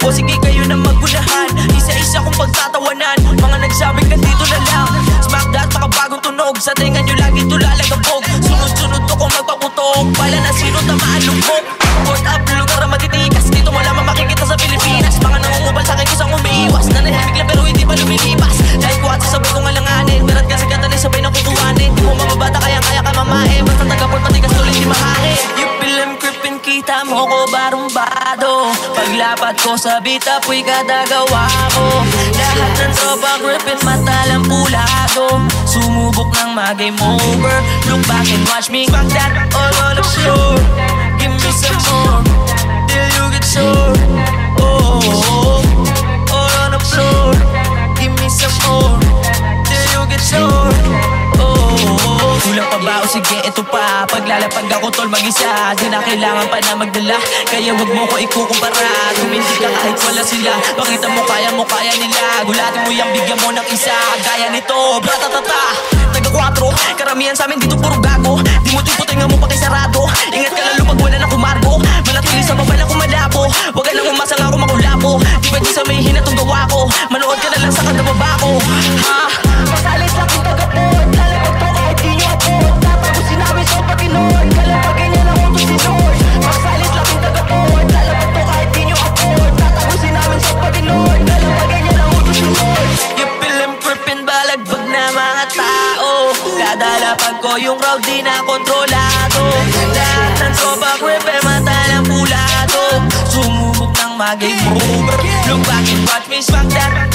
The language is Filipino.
O sige kayo na magunahan, isa-isa kong pagtatawanan. Mga nagsabing nandito na lang, smack that, makabagong tunog. Sa tenga nyo lagi tulalagabog. Sunod-sunod to kung magpaputok, pala na sino tamaan lubog. Port up, lugar na matitikas, dito malamang makikita sa Pilipinas. Mga nangungubal sa'kin kusang umiiwas, nanahimik lang pero hindi pa lumilipas. Dahil kuhat sa sabay kong alanganin, meron kasi katanin sabay na kukuhanin. Di mo mamabata kaya ka mamae, basta tagaport matigas tuloy di mahangin. You feel them creepin', kita mo ko barumbado. Paglapat ko sa beat apoy kadagawa mo. Lahat ng tropa grippin' mata lang pulado. Sumubok ng mag-game over. Look back and watch me smack that all on the floor. Give me some more till you get sore. Oh, all on the floor. Give me some more till you get sore. Oh, kulang pa ba o sige ito pa. Paglalapag ako tol mag-isa, di na kailangan pa na magdala. Kaya wag mo ko ikukumpara. Tumindi ka kahit wala sila. Pakita mo kaya nila. Gulatin mo yung bigyan mo ng isa. Gaya nito, bratatata taga 4, karamihan sa amin dito puro gago. Di mo tipo tinga mo pakisarado. Ingat ka lalo pag wala na kumargo. Manatili sa baba lang kumalabo. Wag ka nang umasa nga ako makulabo. Di pwede sa may hinatong gawa ko. Manood ka na lang sa kadababa ko. Ha? Masalit lang kung taga-port. Lalapag to kahit di nyo afford. Tatapusin namin sa Panginoon. Kalapagin niya lang kung to si Lord. Masalit lang kung taga-port. Lalapag to kahit di nyo afford. Tatapusin namin sa Panginoon. Kalapagin niya lang kung to si Lord. You feel them creepin', balagbag na mga tao. Kadalapag ko yung crowd di na kontrolado. Lahat ng tropa creepin', mata ng pulado. Sumubok ng mag-game over. Look back and watch me smack that